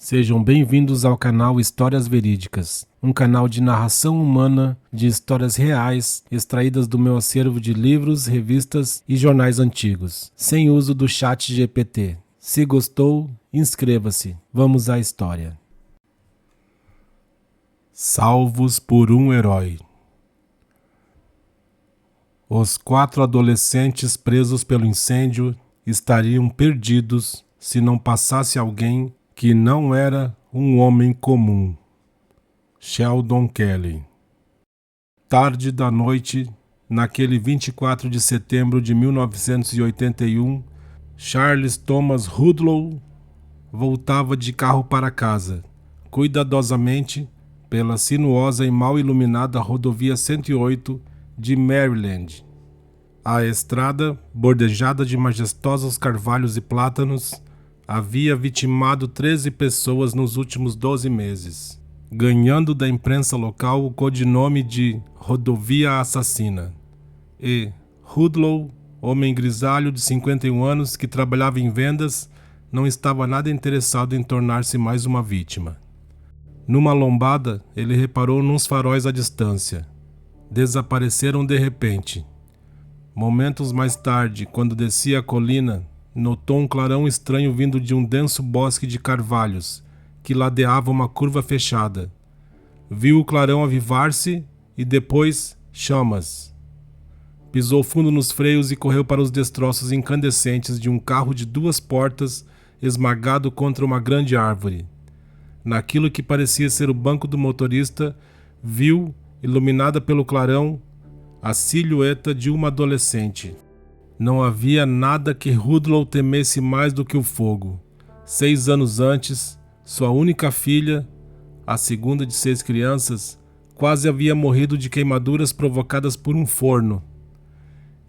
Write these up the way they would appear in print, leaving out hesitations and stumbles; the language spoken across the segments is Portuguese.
Sejam bem-vindos ao canal Histórias Verídicas, um canal de narração humana de histórias reais extraídas do meu acervo de livros, revistas e jornais antigos, sem uso do chat GPT. Se gostou, inscreva-se. Vamos à história. Salvos por um herói. Os 4 adolescentes presos pelo incêndio estariam perdidos se não passasse alguém que não era um homem comum. Sheldon Kelly. Tarde da noite, naquele 24 de setembro de 1981, Charles Thomas Rudloe voltava de carro para casa, cuidadosamente, pela sinuosa e mal iluminada rodovia 108 de Maryland. A estrada, bordejada de majestosos carvalhos e plátanos, havia vitimado 13 pessoas nos últimos 12 meses, ganhando da imprensa local o codinome de Rodovia Assassina. E Rudloe, homem grisalho de 51 anos que trabalhava em vendas, não estava nada interessado em tornar-se mais uma vítima. Numa lombada, ele reparou nos faróis à distância. Desapareceram de repente. Momentos mais tarde, quando descia a colina, notou um clarão estranho vindo de um denso bosque de carvalhos, que ladeava uma curva fechada. Viu o clarão avivar-se e depois chamas. Pisou fundo nos freios e correu para os destroços incandescentes de um carro de 2 portas esmagado contra uma grande árvore. Naquilo que parecia ser o banco do motorista, viu, iluminada pelo clarão, a silhueta de uma adolescente. Não havia nada que Rudloe temesse mais do que o fogo. 6 anos antes, sua única filha, a segunda de 6 crianças, quase havia morrido de queimaduras provocadas por um forno.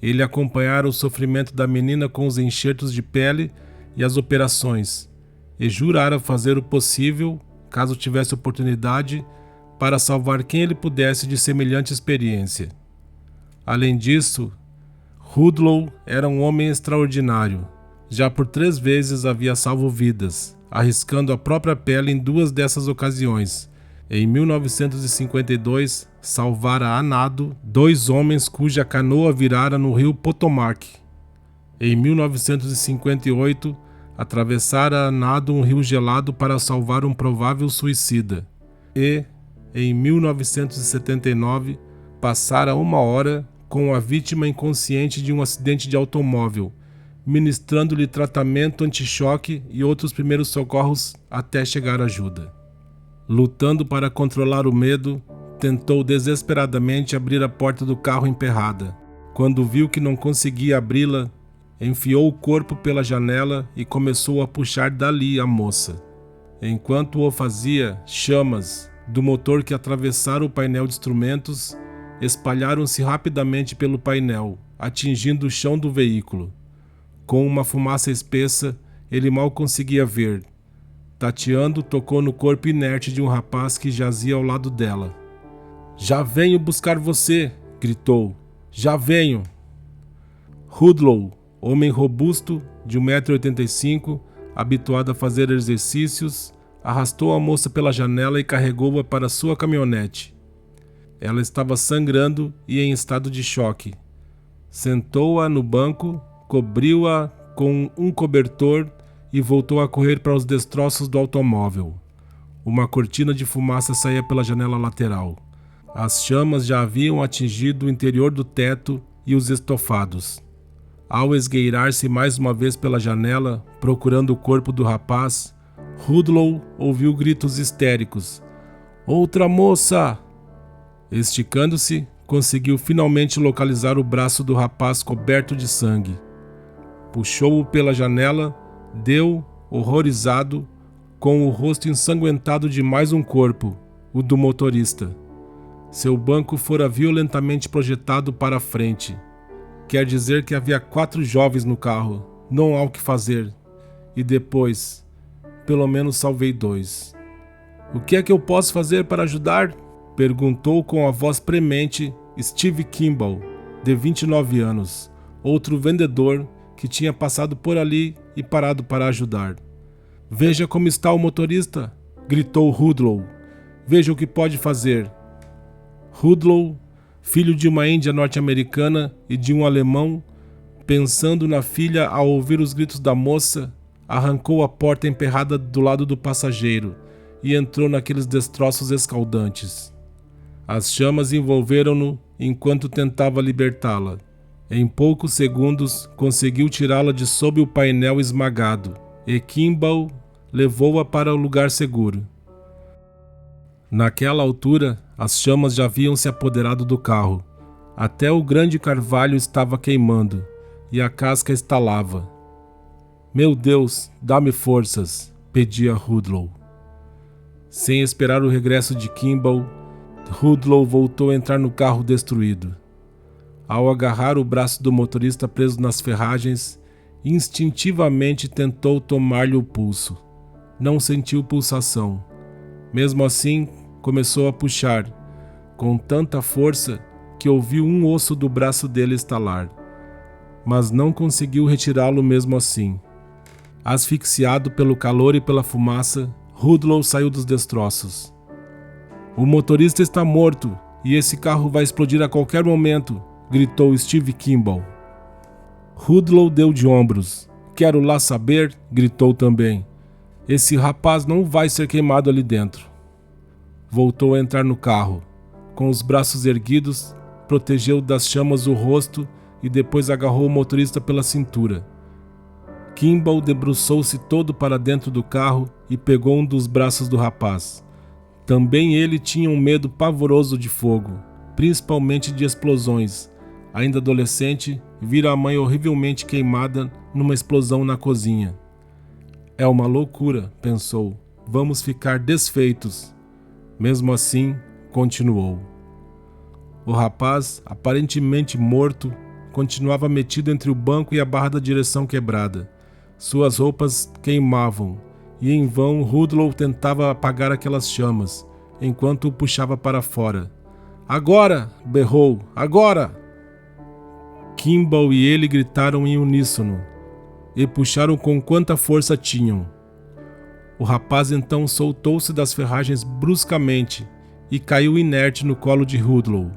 Ele acompanhara o sofrimento da menina com os enxertos de pele e as operações, e jurara fazer o possível, caso tivesse oportunidade, para salvar quem ele pudesse de semelhante experiência. Além disso, Rudloe era um homem extraordinário. Já por 3 vezes havia salvo vidas, arriscando a própria pele em 2 dessas ocasiões. Em 1952, salvara a nado 2 homens cuja canoa virara no rio Potomac. Em 1958, atravessara a nado um rio gelado para salvar um provável suicida. E, em 1979, passara 1 hora com a vítima inconsciente de um acidente de automóvel, ministrando-lhe tratamento anti-choque e outros primeiros socorros até chegar ajuda. Lutando para controlar o medo, tentou desesperadamente abrir a porta do carro emperrada. Quando viu que não conseguia abri-la, enfiou o corpo pela janela e começou a puxar dali a moça. Enquanto o fazia, chamas do motor que atravessara o painel de instrumentos espalharam-se rapidamente pelo painel, atingindo o chão do veículo. Com uma fumaça espessa, ele mal conseguia ver. Tateando, tocou no corpo inerte de um rapaz que jazia ao lado dela. "Já venho buscar você!" gritou. "Já venho!" Rudloe, homem robusto, de 1,85 m, habituado a fazer exercícios, arrastou a moça pela janela e carregou-a para sua caminhonete. Ela estava sangrando e em estado de choque. Sentou-a no banco, cobriu-a com um cobertor e voltou a correr para os destroços do automóvel. Uma cortina de fumaça saía pela janela lateral. As chamas já haviam atingido o interior do teto e os estofados. Ao esgueirar-se mais uma vez pela janela, procurando o corpo do rapaz, Rudloe ouviu gritos histéricos. "Outra moça!" Esticando-se, conseguiu finalmente localizar o braço do rapaz coberto de sangue. Puxou-o pela janela, deu, horrorizado, com o rosto ensanguentado de mais um corpo, o do motorista. Seu banco fora violentamente projetado para a frente. Quer dizer que havia 4 jovens no carro, não há o que fazer. E depois, pelo menos salvei 2. "O que é que eu posso fazer para ajudar?" perguntou com a voz premente Steve Kimball, de 29 anos, outro vendedor que tinha passado por ali e parado para ajudar. Veja como está o motorista, gritou Rudlow. Veja o que pode fazer. Rudlow, filho de uma índia norte-americana e de um alemão, pensando na filha ao ouvir os gritos da moça, arrancou a porta emperrada do lado do passageiro e entrou naqueles destroços escaldantes. As chamas envolveram-no enquanto tentava libertá-la. Em poucos segundos conseguiu tirá-la de sob o painel esmagado e Kimball levou-a para o lugar seguro. Naquela altura, as chamas já haviam se apoderado do carro. Até o grande carvalho estava queimando e a casca estalava. Meu Deus, dá-me forças, pedia Rudlow. Sem esperar o regresso de Kimball, Rudlow voltou a entrar no carro destruído. Ao agarrar o braço do motorista preso nas ferragens, instintivamente tentou tomar-lhe o pulso. Não sentiu pulsação. Mesmo assim, começou a puxar, com tanta força que ouviu um osso do braço dele estalar. Mas não conseguiu retirá-lo mesmo assim. Asfixiado pelo calor e pela fumaça, Rudlow saiu dos destroços. O motorista está morto e esse carro vai explodir a qualquer momento, gritou Steve Kimball. Rudlow deu de ombros. Quero lá saber, gritou também. Esse rapaz não vai ser queimado ali dentro. Voltou a entrar no carro. Com os braços erguidos, protegeu das chamas o rosto e depois agarrou o motorista pela cintura. Kimball debruçou-se todo para dentro do carro e pegou um dos braços do rapaz. Também ele tinha um medo pavoroso de fogo, principalmente de explosões. Ainda adolescente, vira a mãe horrivelmente queimada numa explosão na cozinha. É uma loucura, pensou. Vamos ficar desfeitos. Mesmo assim, continuou. O rapaz, aparentemente morto, continuava metido entre o banco e a barra da direção quebrada. Suas roupas queimavam, e em vão Rudlow tentava apagar aquelas chamas, enquanto o puxava para fora. Agora! Berrou. Agora! Kimball e ele gritaram em uníssono, e puxaram com quanta força tinham. O rapaz então soltou-se das ferragens bruscamente e caiu inerte no colo de Rudlow.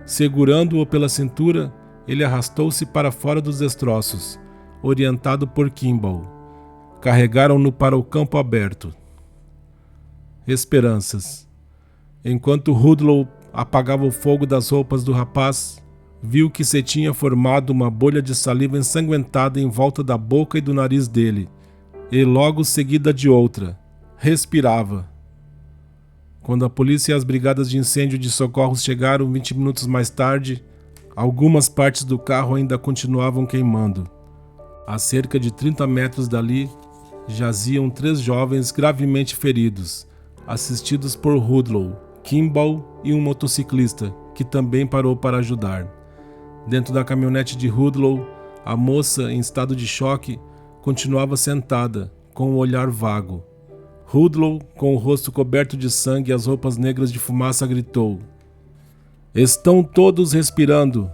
Segurando-o pela cintura, ele arrastou-se para fora dos destroços, orientado por Kimball. Carregaram-no para o campo aberto. Esperanças. Enquanto Rudlow apagava o fogo das roupas do rapaz, viu que se tinha formado uma bolha de saliva ensanguentada em volta da boca e do nariz dele, e logo seguida de outra. Respirava. Quando a polícia e as brigadas de incêndio e de socorros chegaram 20 minutos mais tarde, algumas partes do carro ainda continuavam queimando. A cerca de 30 metros dali, jaziam 3 jovens gravemente feridos, assistidos por Rudlow, Kimball e um motociclista, que também parou para ajudar. Dentro da caminhonete de Rudlow, a moça, em estado de choque, continuava sentada, com o olhar vago. Rudlow, com o rosto coberto de sangue e as roupas negras de fumaça, gritou: Estão todos respirando!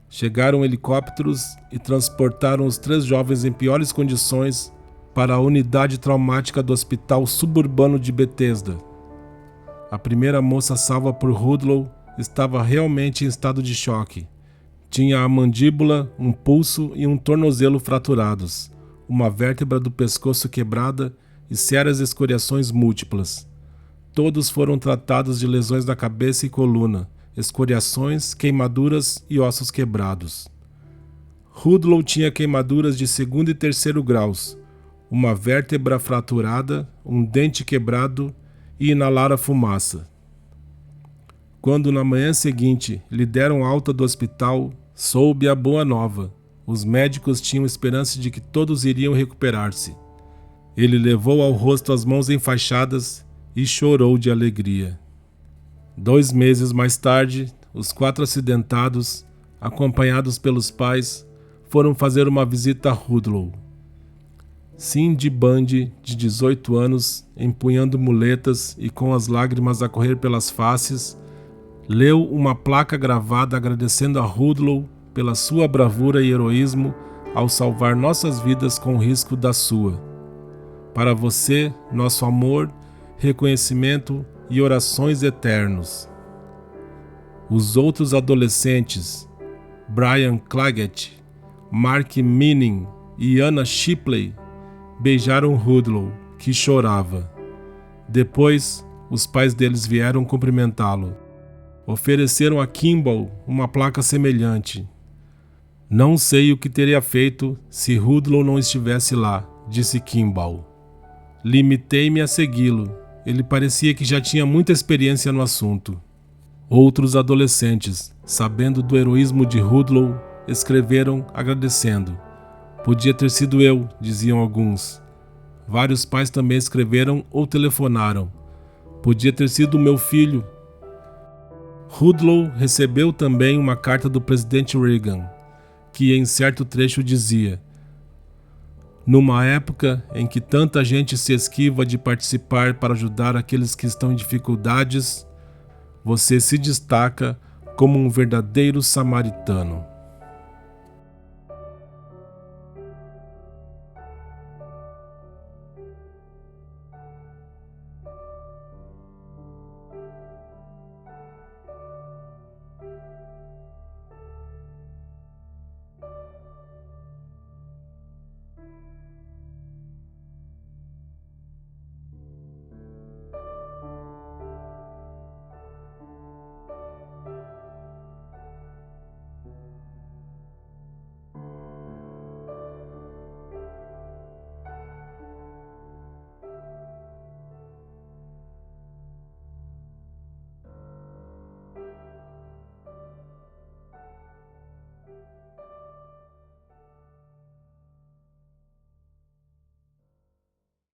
Chegaram helicópteros e transportaram os 3 jovens em piores condições para a unidade traumática do hospital suburbano de Bethesda. A primeira moça salva por Rudlow estava realmente em estado de choque. Tinha a mandíbula, um pulso e um tornozelo fraturados, uma vértebra do pescoço quebrada e sérias escoriações múltiplas. Todos foram tratados de lesões da cabeça e coluna, escoriações, queimaduras e ossos quebrados. Rudlow tinha queimaduras de 2º e 3º graus, uma vértebra fraturada, um dente quebrado e inalara fumaça. Quando na manhã seguinte lhe deram alta do hospital, soube a boa nova. Os médicos tinham esperança de que todos iriam recuperar-se. Ele levou ao rosto as mãos enfaixadas e chorou de alegria. 2 meses mais tarde, os 4 acidentados, acompanhados pelos pais, foram fazer uma visita a Rudlow. Cindy Bundy, de 18 anos, empunhando muletas e com as lágrimas a correr pelas faces, leu uma placa gravada agradecendo a Rudlow pela sua bravura e heroísmo ao salvar nossas vidas com o risco da sua. Para você, nosso amor, reconhecimento e orações eternos. Os outros adolescentes, Brian Claggett, Mark Minning e Anna Shipley, beijaram Rudlow, que chorava. Depois, os pais deles vieram cumprimentá-lo. Ofereceram a Kimball uma placa semelhante. Não sei o que teria feito se Rudlow não estivesse lá, disse Kimball. Limitei-me a segui-lo. Ele parecia que já tinha muita experiência no assunto. Outros adolescentes, sabendo do heroísmo de Rudlow, escreveram agradecendo. Podia ter sido eu, diziam alguns. Vários pais também escreveram ou telefonaram. Podia ter sido meu filho. Rudlow recebeu também uma carta do presidente Reagan, que em certo trecho dizia: numa época em que tanta gente se esquiva de participar para ajudar aqueles que estão em dificuldades, você se destaca como um verdadeiro samaritano.